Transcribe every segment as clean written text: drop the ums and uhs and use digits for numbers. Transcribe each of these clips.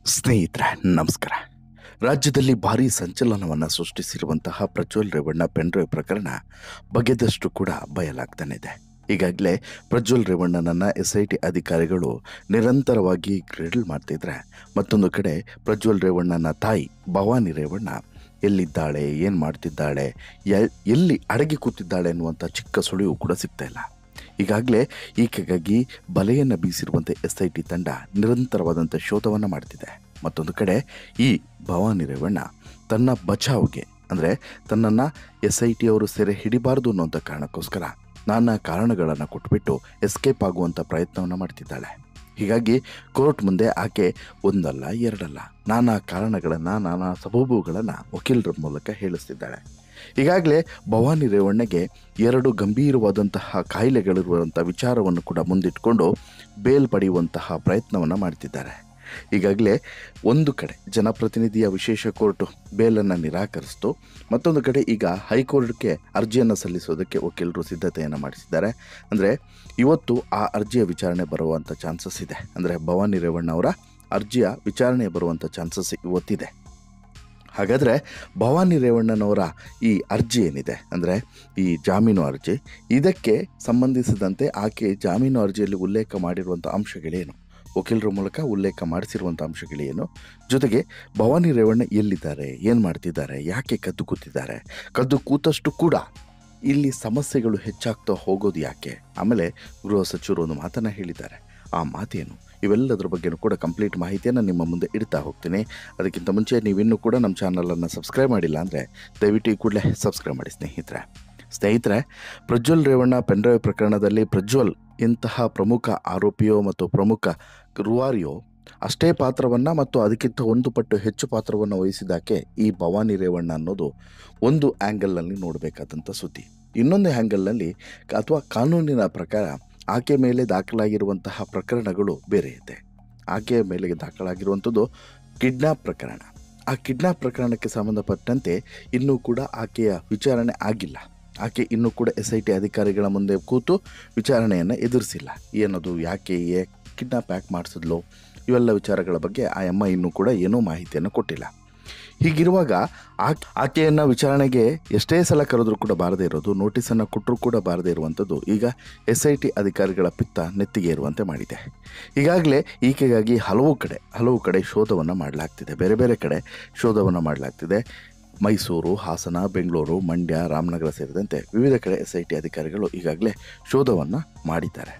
ಸ್ನೇಹಿತರೆ ನಮಸ್ಕಾರ. ರಾಜ್ಯದಲ್ಲಿ ಭಾರೀ ಸಂಚಲನವನ್ನು ಸೃಷ್ಟಿಸಿರುವಂತಹ ಪ್ರಜ್ವಲ್ ರೇವಣ್ಣ ಪೆನ್ಡ್ರೈವ್ ಪ್ರಕರಣ ಬಗೆದಷ್ಟು ಕೂಡ ಬಯಲಾಗ್ತಾನೆ ಇದೆ. ಈಗಾಗಲೇ ಪ್ರಜ್ವಲ್ ರೇವಣ್ಣನನ್ನು SIT ಅಧಿಕಾರಿಗಳು ನಿರಂತರವಾಗಿ ಗ್ರಿಲ್ ಮಾಡ್ತಿದ್ರೆ, ಮತ್ತೊಂದು ಕಡೆ ಪ್ರಜ್ವಲ್ ರೇವಣ್ಣನ ತಾಯಿ ಭವಾನಿ ರೇವಣ್ಣ ಎಲ್ಲಿದ್ದಾಳೆ, ಏನು ಮಾಡ್ತಿದ್ದಾಳೆ, ಎಲ್ಲಿ ಅಡಗಿ ಕೂತಿದ್ದಾಳೆ ಅನ್ನುವಂಥ ಚಿಕ್ಕ ಸುಳಿವು ಕೂಡ ಸಿಗ್ತಾ ಇಲ್ಲ. ಈಗಾಗಲೇ ಈಕೆಗಾಗಿ ಬಲೆಯನ್ನು ಬೀಸಿರುವಂತೆ SIT ತಂಡ ನಿರಂತರವಾದಂಥ ಶೋಧವನ್ನು ಮಾಡ್ತಿದೆ. ಮತ್ತೊಂದು ಕಡೆ ಈ ಭವಾನಿ ರೇವಣ್ಣ ತನ್ನ ಬಚಾವ್ಗೆ, ಅಂದರೆ ತನ್ನನ್ನು SIT ಅವರು ಸೆರೆ ಹಿಡಿಬಾರ್ದು ಅನ್ನೋಂಥ ಕಾರಣಕ್ಕೋಸ್ಕರ ನಾನಾ ಕಾರಣಗಳನ್ನು ಕೊಟ್ಬಿಟ್ಟು ಎಸ್ಕೇಪ್ ಆಗುವಂಥ ಪ್ರಯತ್ನವನ್ನು ಮಾಡ್ತಿದ್ದಾಳೆ. ಹೀಗಾಗಿ ಕೋರ್ಟ್ ಮುಂದೆ ಆಕೆ ಒಂದಲ್ಲ ಎರಡಲ್ಲ ನಾನಾ ಕಾರಣಗಳನ್ನು, ನಾನಾ ಸಬೂಬುಗಳನ್ನು ವಕೀಲರ ಮೂಲಕ ಹೇಳಿಸ್ತಿದ್ದಾಳೆ. ಈಗಾಗಲೇ ಭವಾನಿ ರೇವಣ್ಣಗೆ 2 ಗಂಭೀರವಾದಂತಹ ಕಾಯಿಲೆಗಳಿರುವಂಥ ವಿಚಾರವನ್ನು ಕೂಡ ಮುಂದಿಟ್ಕೊಂಡು ಬೇಲ್ ಪಡೆಯುವಂತಹ ಪ್ರಯತ್ನವನ್ನು ಮಾಡ್ತಿದ್ದಾರೆ. ಈಗಾಗಲೇ ಒಂದು ಕಡೆ ಜನಪ್ರತಿನಿಧಿಯ ವಿಶೇಷ ಕೋರ್ಟ್ ಬೇಲನ್ನು ನಿರಾಕರಿಸಿತು, ಮತ್ತೊಂದು ಕಡೆ ಈಗ ಹೈಕೋರ್ಟ್ಗೆ ಅರ್ಜಿಯನ್ನು ಸಲ್ಲಿಸೋದಕ್ಕೆ ವಕೀಲರು ಸಿದ್ಧತೆಯನ್ನು ಮಾಡಿಸಿದ್ದಾರೆ. ಅಂದರೆ ಇವತ್ತು ಆ ಅರ್ಜಿಯ ವಿಚಾರಣೆ ಬರುವಂಥ ಚಾನ್ಸಸ್ ಇದೆ. ಅಂದರೆ ಭವಾನಿ ರೇವಣ್ಣ ಅವರ ಅರ್ಜಿಯ ವಿಚಾರಣೆ ಬರುವಂಥ ಚಾನ್ಸಸ್ ಇವತ್ತಿದೆ. ಹಾಗಾದರೆ ಭವಾನಿ ರೇವಣ್ಣನವರ ಈ ಅರ್ಜಿ ಏನಿದೆ, ಅಂದರೆ ಈ ಜಾಮೀನು ಅರ್ಜಿ, ಇದಕ್ಕೆ ಸಂಬಂಧಿಸಿದಂತೆ ಆಕೆ ಜಾಮೀನು ಅರ್ಜಿಯಲ್ಲಿ ಉಲ್ಲೇಖ ಮಾಡಿರುವಂಥ ಅಂಶಗಳೇನು, ವಕೀಲರ ಮೂಲಕ ಉಲ್ಲೇಖ ಮಾಡಿಸಿರುವಂಥ ಅಂಶಗಳೇನು, ಜೊತೆಗೆ ಭವಾನಿ ರೇವಣ್ಣ ಎಲ್ಲಿದ್ದಾರೆ, ಏನು ಮಾಡ್ತಿದ್ದಾರೆ, ಯಾಕೆ ಕದ್ದು ಕೂತಿದ್ದಾರೆ, ಕದ್ದು ಕೂತಷ್ಟು ಕೂಡ ಇಲ್ಲಿ ಸಮಸ್ಯೆಗಳು ಹೆಚ್ಚಾಗ್ತಾ ಹೋಗೋದು ಯಾಕೆ, ಆಮೇಲೆ ಗೃಹ ಸಚಿವರು ಒಂದು ಮಾತನ್ನು ಹೇಳಿದ್ದಾರೆ, ಆ ಮಾತೇನು, ಇವೆಲ್ಲದರ ಬಗ್ಗೆಯೂ ಕೂಡ ಕಂಪ್ಲೀಟ್ ಮಾಹಿತಿಯನ್ನು ನಿಮ್ಮ ಮುಂದೆ ಇಡ್ತಾ ಹೋಗ್ತೀನಿ. ಅದಕ್ಕಿಂತ ಮುಂಚೆ ನೀವಿನ್ನೂ ಕೂಡ ನಮ್ಮ ಚಾನಲನ್ನು ಸಬ್ಸ್ಕ್ರೈಬ್ ಮಾಡಿಲ್ಲ ಅಂದರೆ ದಯವಿಟ್ಟು ಈ ಕೂಡಲೇ ಸಬ್ಸ್ಕ್ರೈಬ್ ಮಾಡಿ ಸ್ನೇಹಿತರೆ. ಪ್ರಜ್ವಲ್ ರೇವಣ್ಣ ಪೆನ್ಡ್ರೈವ್ ಪ್ರಕರಣದಲ್ಲಿ ಪ್ರಜ್ವಲ್ ಇಂತಹ ಪ್ರಮುಖ ಆರೋಪಿಯೋ ಮತ್ತು ಪ್ರಮುಖ ರೂವಾರಿಯೋ ಅಷ್ಟೇ ಪಾತ್ರವನ್ನು ಮತ್ತು ಅದಕ್ಕಿಂತ ಒಂದು ಪಟ್ಟು ಹೆಚ್ಚು ಪಾತ್ರವನ್ನು ವಹಿಸಿದಾಕೆ ಈ ಭವಾನಿ ರೇವಣ್ಣ ಅನ್ನೋದು ಒಂದು ಆ್ಯಂಗಲ್ನಲ್ಲಿ ನೋಡಬೇಕಾದಂಥ ಸುದ್ದಿ. ಇನ್ನೊಂದು ಆ್ಯಂಗಲ್ನಲ್ಲಿ ಅಥವಾ ಕಾನೂನಿನ ಪ್ರಕಾರ ಆಕೆ ಮೇಲೆ ದಾಖಲಾಗಿರುವಂತಹ ಪ್ರಕರಣಗಳು ಬೇರೆ ಇದೆ. ಆಕೆಯ ಮೇಲೆ ದಾಖಲಾಗಿರುವಂಥದ್ದು ಕಿಡ್ನಾಪ್ ಪ್ರಕರಣ. ಆ ಕಿಡ್ನಾಪ್ ಪ್ರಕರಣಕ್ಕೆ ಸಂಬಂಧಪಟ್ಟಂತೆ ಇನ್ನೂ ಕೂಡ ಆಕೆಯ ವಿಚಾರಣೆ ಆಗಿಲ್ಲ. ಆಕೆ ಇನ್ನೂ ಕೂಡ SIT ಅಧಿಕಾರಿಗಳ ಮುಂದೆ ಕೂತು ವಿಚಾರಣೆಯನ್ನು ಎದುರಿಸಿಲ್ಲ. ಏನದು, ಯಾಕೆ ಕಿಡ್ನಾಪ್ ಯಾಕೆ ಮಾಡಿಸಿದ್ಲು, ಇವೆಲ್ಲ ವಿಚಾರಗಳ ಬಗ್ಗೆ ಆ ಅಮ್ಮ ಇನ್ನೂ ಕೂಡ ಏನೂ ಮಾಹಿತಿಯನ್ನು ಕೊಟ್ಟಿಲ್ಲ. ಹೀಗಿರುವಾಗ ಆಕೆಯನ್ನು ವಿಚಾರಣೆಗೆ ಎಷ್ಟೇ ಸಲ ಕರೆದ್ರೂ ಕೂಡ ಬಾರದೇ ಇರೋದು, ನೋಟಿಸನ್ನು ಕೊಟ್ಟರೂ ಕೂಡ ಬಾರದೇ ಇರುವಂಥದ್ದು ಈಗ SIT ಅಧಿಕಾರಿಗಳ ಪಿತ್ತ ನೆತ್ತಿಗೆ ಇರುವಂತೆ ಮಾಡಿದೆ. ಈಗಾಗಲೇ ಈಕೆಗಾಗಿ ಹಲವು ಕಡೆ ಶೋಧವನ್ನು ಮಾಡಲಾಗ್ತಿದೆ, ಬೇರೆ ಬೇರೆ ಕಡೆ ಶೋಧವನ್ನು ಮಾಡಲಾಗ್ತಿದೆ. ಮೈಸೂರು, ಹಾಸನ, ಬೆಂಗಳೂರು, ಮಂಡ್ಯ, ರಾಮನಗರ ಸೇರಿದಂತೆ ವಿವಿಧ ಕಡೆ SIT ಅಧಿಕಾರಿಗಳು ಈಗಾಗಲೇ ಶೋಧವನ್ನು ಮಾಡಿದ್ದಾರೆ.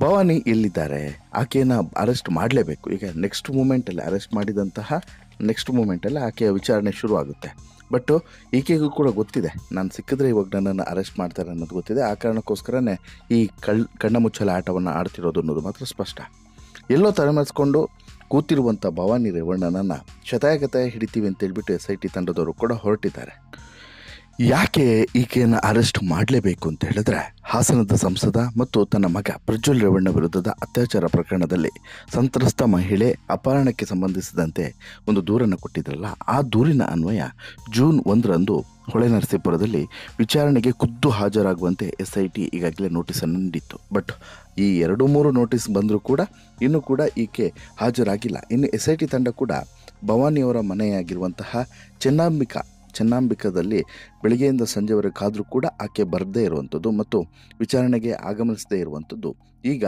ಭವಾನಿ ಎಲ್ಲಿದ್ದಾರೆ, ಆಕೆಯನ್ನು ಅರೆಸ್ಟ್ ಮಾಡಲೇಬೇಕು. ಈಗ ನೆಕ್ಸ್ಟ್ ಮೂಮೆಂಟಲ್ಲಿ ಅರೆಸ್ಟ್ ಮಾಡಿದಂತಹ ನೆಕ್ಸ್ಟ್ ಮೂಮೆಂಟಲ್ಲಿ ಆಕೆಯ ವಿಚಾರಣೆ ಶುರುವಾಗುತ್ತೆ. ಬಟ್ ಈಕೆಗೂ ಕೂಡ ಗೊತ್ತಿದೆ, ನಾನು ಸಿಕ್ಕಿದ್ರೆ ಇವಾಗ ನನ್ನನ್ನು ಅರೆಸ್ಟ್ ಮಾಡ್ತಾರೆ ಅನ್ನೋದು ಗೊತ್ತಿದೆ. ಆ ಕಾರಣಕ್ಕೋಸ್ಕರನೇ ಈ ಕಣ್ಣ ಮುಚ್ಚಲ ಆಟವನ್ನು ಆಡ್ತಿರೋದು ಅನ್ನೋದು ಮಾತ್ರ ಸ್ಪಷ್ಟ. ಎಲ್ಲೋ ತಲೆಮರೆಸ್ಕೊಂಡು ಕೂತಿರುವಂಥ ಭವಾನಿ ರೇವಣ್ಣನನ್ನು ಶತಾಯಗತಾಯ ಹಿಡಿತೀವಿ ಅಂತೇಳ್ಬಿಟ್ಟು SIT ತಂಡದವರು ಕೂಡ ಹೊರಟಿದ್ದಾರೆ. ಯಾಕೆ ಈಕೆಯನ್ನು ಅರೆಸ್ಟ್ ಮಾಡಲೇಬೇಕು ಅಂತ ಹೇಳಿದ್ರೆ, ಹಾಸನದ ಸಂಸದ ಮತ್ತು ತನ್ನ ಮಗ ಪ್ರಜ್ವಲ್ ರೇವಣ್ಣ ವಿರುದ್ಧದ ಅತ್ಯಾಚಾರ ಪ್ರಕರಣದಲ್ಲಿ ಸಂತ್ರಸ್ತ ಮಹಿಳೆ ಅಪಹರಣಕ್ಕೆ ಸಂಬಂಧಿಸಿದಂತೆ ಒಂದು ದೂರನ್ನು ಕೊಟ್ಟಿದ್ರಲ್ಲ, ಆ ದೂರಿನ ಅನ್ವಯ ಜೂನ್ 1ರಂದು ಹೊಳೆನರಸೀಪುರದಲ್ಲಿ ವಿಚಾರಣೆಗೆ ಖುದ್ದು ಹಾಜರಾಗುವಂತೆ SIT ಈಗಾಗಲೇ ನೋಟಿಸನ್ನು ನೀಡಿತ್ತು. ಬಟ್ ಈ 2-3 ನೋಟಿಸ್ ಬಂದರೂ ಕೂಡ ಇನ್ನೂ ಕೂಡ ಈಕೆ ಹಾಜರಾಗಿಲ್ಲ. ಇನ್ನು SIT ತಂಡ ಕೂಡ ಭವಾನಿಯವರ ಮನೆಯಾಗಿರುವಂತಹ ಚೆನ್ನಾಂಬಿಕದಲ್ಲಿ ಬೆಳಗ್ಗೆಯಿಂದ ಸಂಜೆವರೆಗೆ ಕಾದರೂ ಕೂಡ ಆಕೆ ಬರದೇ ಇರುವಂಥದ್ದು ಮತ್ತು ವಿಚಾರಣೆಗೆ ಆಗಮಿಸದೇ ಇರುವಂಥದ್ದು ಈಗ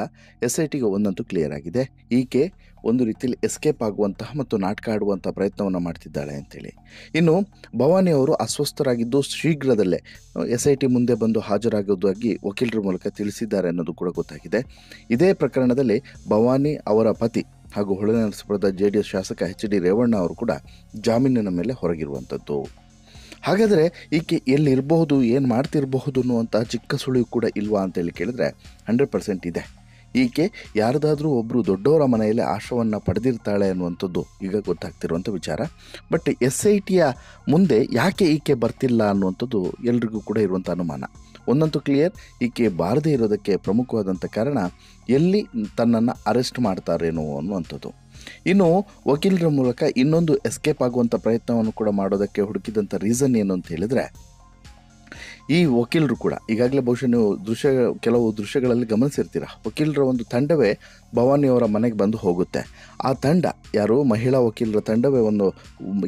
SITಗೆ ಒಂದಂತೂ ಕ್ಲಿಯರ್ ಆಗಿದೆ. ಈಕೆ ಒಂದು ರೀತಿಯಲ್ಲಿ ಎಸ್ಕೇಪ್ ಆಗುವಂತಹ ಮತ್ತು ನಾಟಕ ಆಡುವಂಥ ಪ್ರಯತ್ನವನ್ನು ಮಾಡ್ತಿದ್ದಾಳೆ ಅಂತೇಳಿ. ಇನ್ನು ಭವಾನಿಯವರು ಅಸ್ವಸ್ಥರಾಗಿದ್ದು ಶೀಘ್ರದಲ್ಲೇ SIT ಮುಂದೆ ಬಂದು ಹಾಜರಾಗುವುದಾಗಿ ವಕೀಲರ ಮೂಲಕ ತಿಳಿಸಿದ್ದಾರೆ ಅನ್ನೋದು ಕೂಡ ಗೊತ್ತಾಗಿದೆ. ಇದೇ ಪ್ರಕರಣದಲ್ಲಿ ಭವಾನಿ ಅವರ ಪತಿ ಹಾಗೂ ಹೊಳೆನರಸೀಪುರದ JDS ಶಾಸಕ HD ರೇವಣ್ಣ ಅವರು ಕೂಡ ಜಾಮೀನಿನ ಮೇಲೆ ಹೊರಗಿರುವಂಥದ್ದು. ಹಾಗಾದರೆ ಈಕೆ ಎಲ್ಲಿರಬಹುದು, ಏನು ಮಾಡ್ತಿರಬಹುದು ಅನ್ನುವಂಥ ಚಿಕ್ಕ ಸುಳಿವು ಕೂಡ ಇಲ್ವಾ ಅಂತೇಳಿ ಕೇಳಿದ್ರೆ 100% ಇದೆ. ಈಕೆ ಯಾರ್ದಾದ್ರೂ ಒಬ್ಬರು ದೊಡ್ಡವರ ಮನೆಯಲ್ಲಿ ಆಶ್ರಯವನ್ನು ಪಡೆದಿರ್ತಾಳೆ ಅನ್ನುವಂಥದ್ದು ಈಗ ಗೊತ್ತಾಗ್ತಿರುವಂಥ ವಿಚಾರ. ಬಟ್ SITಯ ಮುಂದೆ ಯಾಕೆ ಈಕೆ ಬರ್ತಿಲ್ಲ ಅನ್ನುವಂಥದ್ದು ಎಲ್ರಿಗೂ ಕೂಡ ಇರುವಂಥ ಅನುಮಾನ. ಒಂದಂತೂ ಕ್ಲಿಯರ್, ಈಕೆ ಬಾರದೇ ಇರೋದಕ್ಕೆ ಪ್ರಮುಖವಾದಂಥ ಕಾರಣ ಎಲ್ಲಿ ತನ್ನನ್ನು ಅರೆಸ್ಟ್ ಮಾಡ್ತಾರೇನೋ ಅನ್ನುವಂಥದ್ದು. ಇನ್ನು ವಕೀಲರ ಮೂಲಕ ಇನ್ನೊಂದು ಎಸ್ಕೇಪ್ ಆಗುವಂಥ ಪ್ರಯತ್ನವನ್ನು ಕೂಡ ಮಾಡೋದಕ್ಕೆ ಹುಡುಕಿದಂಥ ರೀಸನ್ ಏನು ಅಂತ ಹೇಳಿದರೆ, ಈ ವಕೀಲರು ಕೂಡ ಈಗಾಗಲೇ ಬಹುಶಃ ನೀವು ಕೆಲವು ದೃಶ್ಯಗಳಲ್ಲಿ ಗಮನಿಸಿರ್ತೀರ, ವಕೀಲರ ಒಂದು ತಂಡವೇ ಭವಾನಿಯವರ ಮನೆಗೆ ಬಂದು ಹೋಗುತ್ತೆ. ಆ ತಂಡ ಯಾರು ಮಹಿಳಾ ವಕೀಲರ ತಂಡವೇ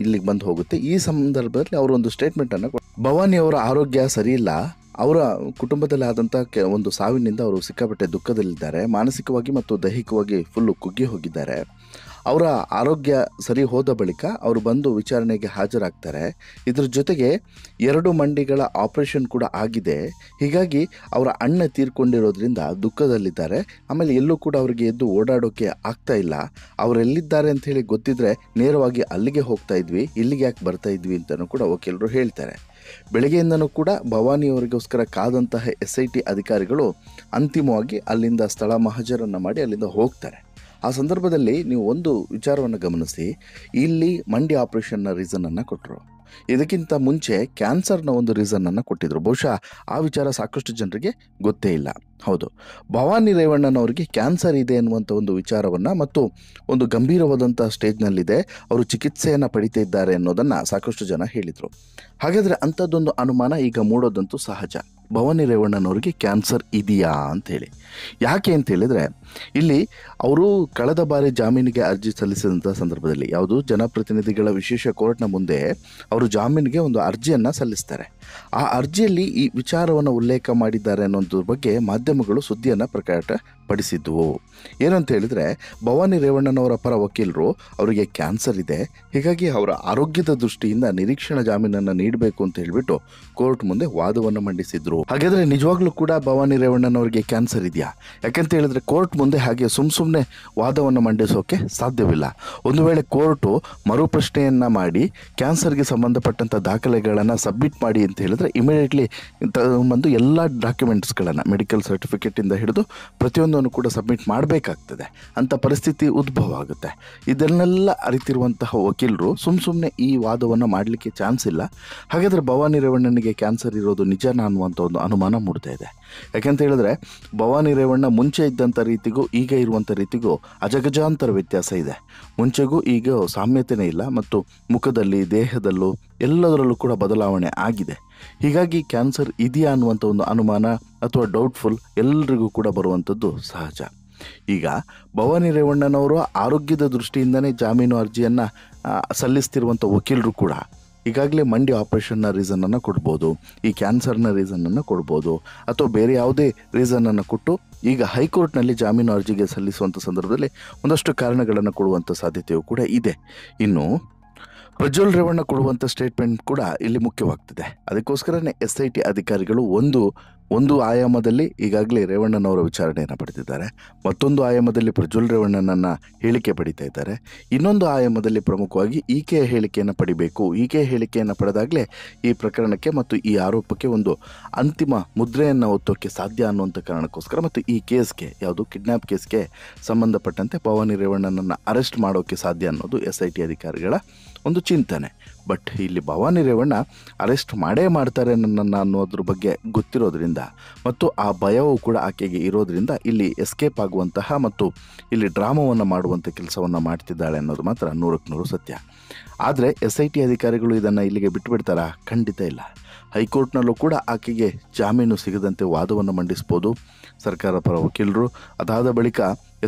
ಇಲ್ಲಿಗೆ ಬಂದು ಹೋಗುತ್ತೆ. ಈ ಸಂದರ್ಭದಲ್ಲಿ ಅವರು ಒಂದು ಸ್ಟೇಟ್ಮೆಂಟನ್ನು ಭವಾನಿಯವರ ಆರೋಗ್ಯ ಸರಿಯಿಲ್ಲ, ಅವರ ಕುಟುಂಬದಲ್ಲಿ ಆದಂಥ ಒಂದು ಸಾವಿನಿಂದ ಅವರು ಸಿಕ್ಕಾಪಟ್ಟೆ ದುಃಖದಲ್ಲಿದ್ದಾರೆ, ಮಾನಸಿಕವಾಗಿ ಮತ್ತು ದೈಹಿಕವಾಗಿ ಫುಲ್ಲು ಕುಗ್ಗಿ ಹೋಗಿದ್ದಾರೆ. ಅವರ ಆರೋಗ್ಯ ಸರಿ ಹೋದ ಬಳಿಕ ಅವರು ಬಂದು ವಿಚಾರಣೆಗೆ ಹಾಜರಾಗ್ತಾರೆ. ಇದ್ರ ಜೊತೆಗೆ 2 ಮಂಡಿಗಳ ಆಪರೇಷನ್ ಕೂಡ ಆಗಿದೆ. ಹೀಗಾಗಿ ಅವರ ಅಣ್ಣ ತೀರ್ಕೊಂಡಿರೋದ್ರಿಂದ ದುಃಖದಲ್ಲಿದ್ದಾರೆ. ಆಮೇಲೆ ಎಲ್ಲೂ ಕೂಡ ಅವರಿಗೆ ಎದ್ದು ಓಡಾಡೋಕ್ಕೆ ಆಗ್ತಾ ಇಲ್ಲ. ಅವರೆಲ್ಲಿದ್ದಾರೆ ಅಂಥೇಳಿ ಗೊತ್ತಿದ್ರೆ ನೇರವಾಗಿ ಅಲ್ಲಿಗೆ ಹೋಗ್ತಾ ಇದ್ವಿ, ಇಲ್ಲಿಗೆ ಯಾಕೆ ಬರ್ತಾ ಇದ್ವಿ ಅಂತಲೂ ಕೂಡ ವಕೀಲರು ಹೇಳ್ತಾರೆ. ಬೆಳಗ್ಗೆಯಿಂದನೂ ಕೂಡ ಭವಾನಿಯವರಿಗೋಸ್ಕರ ಕಾದಂತಹ SIT ಅಧಿಕಾರಿಗಳು ಅಂತಿಮವಾಗಿ ಅಲ್ಲಿಂದ ಸ್ಥಳ ಮಹಜರನ್ನು ಮಾಡಿ ಅಲ್ಲಿಂದ ಹೋಗ್ತಾರೆ. ಆ ಸಂದರ್ಭದಲ್ಲಿ ನೀವು ಒಂದು ವಿಚಾರವನ್ನು ಗಮನಿಸಿ, ಇಲ್ಲಿ ಮಂಡಿ ಆಪರೇಷನ್ನ ರೀಸನನ್ನು ಕೊಟ್ಟರು. ಇದಕ್ಕಿಂತ ಮುಂಚೆ ಕ್ಯಾನ್ಸರ್ನ ಒಂದು ರೀಸನನ್ನು ಕೊಟ್ಟಿದ್ದರು. ಬಹುಶಃ ಆ ವಿಚಾರ ಸಾಕಷ್ಟು ಜನರಿಗೆ ಗೊತ್ತೇ ಇಲ್ಲ. ಹೌದು, ಭವಾನಿ ರೇವಣ್ಣನವರಿಗೆ ಕ್ಯಾನ್ಸರ್ ಇದೆ ಅನ್ನುವಂಥ ಒಂದು ವಿಚಾರವನ್ನು ಮತ್ತು ಒಂದು ಗಂಭೀರವಾದಂಥ ಸ್ಟೇಜ್ನಲ್ಲಿದೆ, ಅವರು ಚಿಕಿತ್ಸೆಯನ್ನು ಪಡಿತಾ ಇದ್ದಾರೆ ಅನ್ನೋದನ್ನು ಸಾಕಷ್ಟು ಜನ ಹೇಳಿದರು. ಹಾಗಾದರೆ ಅಂಥದ್ದೊಂದು ಅನುಮಾನ ಈಗ ಮೂಡೋದಂತೂ ಸಹಜ. ಭವಾನಿ ರೇವಣ್ಣನವರಿಗೆ ಕ್ಯಾನ್ಸರ್ ಇದೆಯಾ ಅಂಥೇಳಿ. ಯಾಕೆ ಅಂತ ಹೇಳಿದರೆ, ಇಲ್ಲಿ ಅವರು ಕಳೆದ ಬಾರಿ ಜಾಮೀನಿಗೆ ಅರ್ಜಿ ಸಲ್ಲಿಸಿದಂಥ ಸಂದರ್ಭದಲ್ಲಿ ಯಾವುದು ಜನಪ್ರತಿನಿಧಿಗಳ ವಿಶೇಷ ಕೋರ್ಟ್ನ ಮುಂದೆ ಅವರು ಜಾಮೀನಿಗೆ ಒಂದು ಅರ್ಜಿಯನ್ನು ಸಲ್ಲಿಸ್ತಾರೆ. ಆ ಅರ್ಜಿಯಲ್ಲಿ ಈ ವಿಚಾರವನ್ನು ಉಲ್ಲೇಖ ಮಾಡಿದ್ದಾರೆ ಅನ್ನೋದ್ರ ಬಗ್ಗೆ ಮಾಧ್ಯಮಗಳು ಸುದ್ದಿಯನ್ನು ಪ್ರಕಟಪಡಿಸಿದ್ವು. ಏನಂತ ಹೇಳಿದರೆ, ಭವಾನಿ ರೇವಣ್ಣನವರ ಪರ ವಕೀಲರು ಅವರಿಗೆ ಕ್ಯಾನ್ಸರ್ ಇದೆ, ಹೀಗಾಗಿ ಅವರ ಆರೋಗ್ಯದ ದೃಷ್ಟಿಯಿಂದ ನಿರೀಕ್ಷಣಾ ಜಾಮೀನನ್ನು ನೀಡಬೇಕು ಅಂತ ಹೇಳಿಬಿಟ್ಟು ಕೋರ್ಟ್ ಮುಂದೆ ವಾದವನ್ನು ಮಂಡಿಸಿದ್ರು. ಹಾಗಾದರೆ ನಿಜವಾಗ್ಲೂ ಕೂಡ ಭವಾನಿ ರೇವಣ್ಣನವರಿಗೆ ಕ್ಯಾನ್ಸರ್ ಇದೆಯಾ? ಯಾಕಂತ ಹೇಳಿದ್ರೆ ಕೋರ್ಟ್ ಮುಂದೆ ಹಾಗೆ ಸುಮ್ಮನೆ ವಾದವನ್ನು ಮಂಡಿಸೋಕೆ ಸಾಧ್ಯವಿಲ್ಲ. ಒಂದು ವೇಳೆ ಕೋರ್ಟು ಮರುಪ್ರಶ್ನೆಯನ್ನು ಮಾಡಿ ಕ್ಯಾನ್ಸರ್ಗೆ ಸಂಬಂಧಪಟ್ಟಂಥ ದಾಖಲೆಗಳನ್ನು ಸಬ್ಮಿಟ್ ಮಾಡಿ ಅಂತ ಹೇಳಿದ್ರೆ ಇಮಿಡಿಯೇಟ್ಲಿ ಬಂದು ಎಲ್ಲ ಡಾಕ್ಯುಮೆಂಟ್ಸ್ಗಳನ್ನು ಮೆಡಿಕಲ್ ಸರ್ಟಿಫಿಕೇಟಿಂದ ಹಿಡಿದು ಪ್ರತಿಯೊಂದನ್ನು ಕೂಡ ಸಬ್ಮಿಟ್ ಮಾಡಬೇಕಾಗ್ತದೆ. ಅಂಥ ಪರಿಸ್ಥಿತಿ ಉದ್ಭವ ಆಗುತ್ತೆ. ಇದನ್ನೆಲ್ಲ ಅರಿತಿರುವಂತಹ ವಕೀಲರು ಸುಮ್ಮನೆ ಈ ವಾದವನ್ನು ಮಾಡಲಿಕ್ಕೆ ಚಾನ್ಸ್ ಇಲ್ಲ. ಹಾಗಾದರೆ ಭವಾನಿ ರೇವಣ್ಣನಿಗೆ ಕ್ಯಾನ್ಸರ್ ಇರೋದು ನಿಜನಾ ಅನ್ನುವಂಥ ಒಂದು ಅನುಮಾನ ಮೂಡ್ತಾ ಇದೆ. ಯಾಕೆಂತ ಹೇಳಿದ್ರೆ ಭವಾನಿ ರೇವಣ್ಣ ಮುಂಚೆ ಇದ್ದಂಥ ರೀತಿಗೂ ಈಗ ಇರುವಂಥ ರೀತಿಗೂ ಅಜಗಜಾಂತರ ವ್ಯತ್ಯಾಸ ಇದೆ. ಮುಂಚೆಗೂ ಈಗ ಸಾಮ್ಯತೆಯೇ ಇಲ್ಲ ಮತ್ತು ಮುಖದಲ್ಲಿ ದೇಹದಲ್ಲೂ ಎಲ್ಲದರಲ್ಲೂ ಕೂಡ ಬದಲಾವಣೆ ಆಗಿದೆ. ಹೀಗಾಗಿ ಕ್ಯಾನ್ಸರ್ ಇದೆಯಾ ಅನ್ನುವಂಥ ಒಂದು ಅನುಮಾನ ಅಥವಾ ಡೌಟ್ಫುಲ್ ಎಲ್ಲರಿಗೂ ಕೂಡ ಬರುವಂಥದ್ದು ಸಹಜ. ಈಗ ಭವಾನಿ ರೇವಣ್ಣನವರು ಆರೋಗ್ಯದ ದೃಷ್ಟಿಯಿಂದನೇ ಜಾಮೀನು ಅರ್ಜಿಯನ್ನು ಸಲ್ಲಿಸ್ತಿರುವಂಥ ವಕೀಲರು ಕೂಡ ಈಗಾಗಲೇ ಮಂಡಿ ಆಪರೇಷನ್ನ ರೀಸನನ್ನು ಕೊಡ್ಬೋದು, ಈ ಕ್ಯಾನ್ಸರ್ನ ರೀಸನನ್ನು ಕೊಡ್ಬೋದು, ಅಥವಾ ಬೇರೆ ಯಾವುದೇ ರೀಸನನ್ನು ಕೊಟ್ಟು ಈಗ ಹೈಕೋರ್ಟ್ನಲ್ಲಿ ಜಾಮೀನು ಅರ್ಜಿಗೆ ಸಲ್ಲಿಸುವಂಥ ಸಂದರ್ಭದಲ್ಲಿ ಒಂದಷ್ಟು ಕಾರಣಗಳನ್ನು ಕೊಡುವಂಥ ಸಾಧ್ಯತೆಯೂ ಕೂಡ ಇದೆ. ಇನ್ನು ಪ್ರಜ್ವಲ್ ರೇವಣ್ಣ ಕೊಡುವಂಥ ಸ್ಟೇಟ್ಮೆಂಟ್ ಕೂಡ ಇಲ್ಲಿ ಮುಖ್ಯವಾಗ್ತದೆ. ಅದಕ್ಕೋಸ್ಕರನೇ SIT ಅಧಿಕಾರಿಗಳು ಒಂದು ಆಯಾಮದಲ್ಲಿ ಈಗಾಗಲೇ ರೇವಣ್ಣನವರ ವಿಚಾರಣೆಯನ್ನು ಪಡೆದಿದ್ದಾರೆ, ಮತ್ತೊಂದು ಆಯಾಮದಲ್ಲಿ ಪ್ರಜ್ವಲ್ ರೇವಣ್ಣನನ್ನು ಹೇಳಿಕೆ ಪಡಿತಾ ಇದ್ದಾರೆ, ಇನ್ನೊಂದು ಆಯಾಮದಲ್ಲಿ ಪ್ರಮುಖವಾಗಿ ಈಕೆಯ ಹೇಳಿಕೆಯನ್ನು ಪಡಿಬೇಕು. ಈಕೆಯ ಹೇಳಿಕೆಯನ್ನು ಪಡೆದಾಗಲೇ ಈ ಪ್ರಕರಣಕ್ಕೆ ಮತ್ತು ಈ ಆರೋಪಕ್ಕೆ ಒಂದು ಅಂತಿಮ ಮುದ್ರೆಯನ್ನು ಒತ್ತೋಕ್ಕೆ ಸಾಧ್ಯ ಅನ್ನುವಂಥ ಕಾರಣಕ್ಕೋಸ್ಕರ ಮತ್ತು ಈ ಕೇಸ್ಗೆ ಯಾವುದು ಕಿಡ್ನ್ಯಾಪ್ ಕೇಸ್ಗೆ ಸಂಬಂಧಪಟ್ಟಂತೆ ಭವಾನಿ ರೇವಣ್ಣನನ್ನು ಅರೆಸ್ಟ್ ಮಾಡೋಕ್ಕೆ ಸಾಧ್ಯ ಅನ್ನೋದು SIT ಅಧಿಕಾರಿಗಳ ಒಂದು ಚಿಂತನೆ. ಬಟ್ ಇಲ್ಲಿ ಭವಾನಿ ರೇವಣ್ಣ ಅರೆಸ್ಟ್ ಮಾಡೇ ಮಾಡ್ತಾರೆ ನನ್ನನ್ನು ಅನ್ನೋದ್ರ ಬಗ್ಗೆ ಗೊತ್ತಿರೋದ್ರಿಂದ ಮತ್ತು ಆ ಭಯವೂ ಕೂಡ ಆಕೆಗೆ ಇರೋದ್ರಿಂದ ಇಲ್ಲಿ ಎಸ್ಕೇಪ್ ಆಗುವಂತಹ ಮತ್ತು ಇಲ್ಲಿ ಡ್ರಾಮಾವನ್ನು ಮಾಡುವಂಥ ಕೆಲಸವನ್ನು ಮಾಡ್ತಿದ್ದಾಳೆ ಅನ್ನೋದು ಮಾತ್ರ 100ಕ್ಕೆ 100 ಸತ್ಯ. ಆದರೆ SIT ಅಧಿಕಾರಿಗಳು ಇದನ್ನು ಇಲ್ಲಿಗೆ ಬಿಟ್ಟುಬಿಡ್ತಾರಾ? ಖಂಡಿತ ಇಲ್ಲ. ಹೈಕೋರ್ಟ್ನಲ್ಲೂ ಕೂಡ ಆಕೆಗೆ ಜಾಮೀನು ಸಿಗದಂತೆ ವಾದವನ್ನು ಮಂಡಿಸ್ಬೋದು ಸರ್ಕಾರ ಪರ ವಕೀಲರು. ಅದಾದ ಬಳಿಕ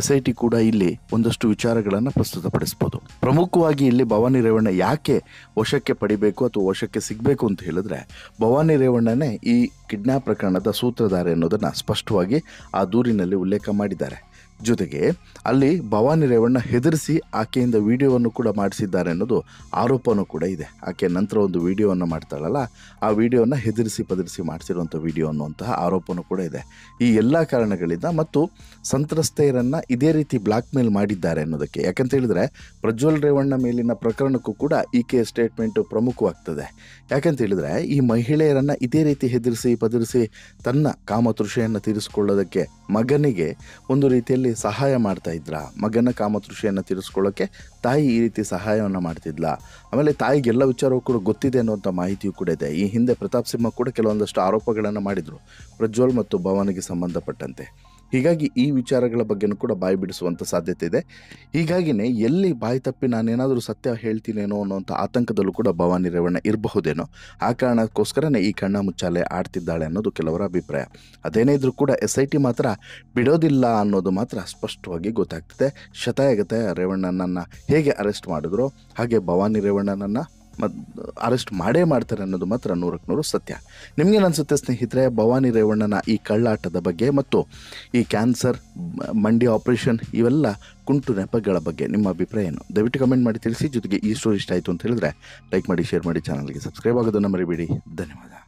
SIT ಕೂಡ ಇಲ್ಲಿ ಒಂದಷ್ಟು ವಿಚಾರಗಳನ್ನು ಪ್ರಸ್ತುತಪಡಿಸ್ಬೋದು. ಪ್ರಮುಖವಾಗಿ ಇಲ್ಲಿ ಭವಾನಿ ರೇವಣ್ಣ ಯಾಕೆ ವಶಕ್ಕೆ ಪಡಿಬೇಕು ಅಥವಾ ವಶಕ್ಕೆ ಸಿಗಬೇಕು ಅಂತ ಹೇಳಿದ್ರೆ, ಭವಾನಿ ರೇವಣ್ಣನೇ ಈ ಕಿಡ್ನ್ಯಾಪ್ ಪ್ರಕರಣದ ಸೂತ್ರಧಾರ ಅನ್ನೋದನ್ನು ಸ್ಪಷ್ಟವಾಗಿ ಆ ದೂರಿನಲ್ಲಿ ಉಲ್ಲೇಖ ಮಾಡಿದ್ದಾರೆ. ಜೊತೆಗೆ ಅಲ್ಲಿ ಭವಾನಿ ರೇವಣ್ಣ ಹೆದರಿಸಿ ಆಕೆಯಿಂದ ವಿಡಿಯೋವನ್ನು ಕೂಡ ಮಾಡಿಸಿದ್ದಾರೆ ಅನ್ನೋದು ಆರೋಪನೂ ಕೂಡ ಇದೆ. ಆಕೆ ನಂತರ ಒಂದು ವಿಡಿಯೋವನ್ನು ಮಾಡ್ತಾಳಲ್ಲ, ಆ ವಿಡಿಯೋವನ್ನು ಹೆದರಿಸಿ ಪದರಿಸಿ ಮಾಡಿಸಿರುವಂಥ ವಿಡಿಯೋ ಅನ್ನುವಂತಹ ಆರೋಪನೂ ಕೂಡ ಇದೆ. ಈ ಎಲ್ಲ ಕಾರಣಗಳಿಂದ ಮತ್ತು ಸಂತ್ರಸ್ತೆಯರನ್ನು ಇದೇ ರೀತಿ ಬ್ಲಾಕ್ ಮೇಲ್ ಮಾಡಿದ್ದಾರೆ ಅನ್ನೋದಕ್ಕೆ, ಯಾಕಂತ ಹೇಳಿದರೆ ಪ್ರಜ್ವಲ್ ರೇವಣ್ಣ ಮೇಲಿನ ಪ್ರಕರಣಕ್ಕೂ ಕೂಡ ಈಕೆ ಸ್ಟೇಟ್ಮೆಂಟು ಪ್ರಮುಖವಾಗ್ತದೆ. ಯಾಕಂತ ಹೇಳಿದರೆ ಈ ಮಹಿಳೆಯರನ್ನು ಇದೇ ರೀತಿ ಹೆದರಿಸಿ ಪದರಿಸಿ ತನ್ನ ಕಾಮತೃಷೆಯನ್ನು ತೀರಿಸಿಕೊಳ್ಳೋದಕ್ಕೆ ಮಗನಿಗೆ ಒಂದು ರೀತಿಯಲ್ಲಿ ಸಹಾಯ ಮಾಡ್ತಾ ಇದ್ರ. ಮಗನ ಕಾಮತೃಷೆಯನ್ನು ತೀರಿಸ್ಕೊಳ್ಳೋಕ್ಕೆ ತಾಯಿ ಈ ರೀತಿ ಸಹಾಯವನ್ನು ಮಾಡ್ತಿದ್ಲ. ಆಮೇಲೆ ತಾಯಿಗೆಲ್ಲ ವಿಚಾರವೂ ಕೂಡ ಗೊತ್ತಿದೆ ಅನ್ನುವಂಥ ಮಾಹಿತಿಯೂ ಕೂಡ ಇದೆ. ಈ ಹಿಂದೆ ಪ್ರತಾಪ್ ಸಿಂಹ ಕೂಡ ಕೆಲವೊಂದಷ್ಟು ಆರೋಪಗಳನ್ನು ಮಾಡಿದರು ಪ್ರಜ್ವಲ್ ಮತ್ತು ಭವಾನಿಗೆ ಸಂಬಂಧಪಟ್ಟಂತೆ. ಹೀಗಾಗಿ ಈ ವಿಚಾರಗಳ ಬಗ್ಗೆನೂ ಕೂಡ ಬಾಯಿ ಬಿಡಿಸುವಂಥ ಸಾಧ್ಯತೆ ಇದೆ. ಹೀಗಾಗಿನೇ ಎಲ್ಲಿ ಬಾಯಿ ತಪ್ಪಿ ನಾನೇನಾದರೂ ಸತ್ಯ ಹೇಳ್ತೀನೇನೋ ಅನ್ನೋಂಥ ಆತಂಕದಲ್ಲೂ ಕೂಡ ಭವಾನಿ ರೇವಣ್ಣ ಇರಬಹುದೇನೋ. ಆ ಕಾರಣಕ್ಕೋಸ್ಕರನೇ ಈ ಕಣ್ಣ ಮುಚ್ಚಾಲೆ ಆಡ್ತಿದ್ದಾಳೆ ಅನ್ನೋದು ಕೆಲವರ ಅಭಿಪ್ರಾಯ. ಅದೇನೇ ಇದ್ರೂ ಕೂಡ SIT ಮಾತ್ರ ಬಿಡೋದಿಲ್ಲ ಅನ್ನೋದು ಮಾತ್ರ ಸ್ಪಷ್ಟವಾಗಿ ಗೊತ್ತಾಗ್ತಿದೆ. ಶತಾಯಗತಾಯ ರೇವಣ್ಣನನ್ನು ಹೇಗೆ ಅರೆಸ್ಟ್ ಮಾಡಿದ್ರು ಹಾಗೆ ಭವಾನಿ ರೇವಣ್ಣನನ್ನು ಅರೆಸ್ಟ್ ಮಾಡೇ ಮಾಡ್ತಾರೆ ಅನ್ನೋದು ಮಾತ್ರ 100ಕ್ಕೆ 100 ಸತ್ಯ. ನಿಮಗೇನು ಅನಿಸುತ್ತೆ ಸ್ನೇಹಿತರೆ ಭವಾನಿ ರೇವಣ್ಣನ ಈ ಕಳ್ಳಾಟದ ಬಗ್ಗೆ ಮತ್ತು ಈ ಕ್ಯಾನ್ಸರ್, ಮಂಡಿ ಆಪರೇಷನ್ ಇವೆಲ್ಲ ಕುಂಟು ನೆಪಗಳ ಬಗ್ಗೆ ನಿಮ್ಮ ಅಭಿಪ್ರಾಯ ಏನು? ದಯವಿಟ್ಟು ಕಮೆಂಟ್ ಮಾಡಿ ತಿಳಿಸಿ. ಜೊತೆಗೆ ಈ ಸ್ಟೋರಿ ಇಷ್ಟ ಆಯಿತು ಅಂತ ಹೇಳಿದ್ರೆ ಲೈಕ್ ಮಾಡಿ, ಶೇರ್ ಮಾಡಿ, ಚಾನಲ್ಗೆ ಸಬ್ಸ್ಕ್ರೈಬ್ ಆಗೋದನ್ನು ಮರಿಬೇಡಿ. ಧನ್ಯವಾದ.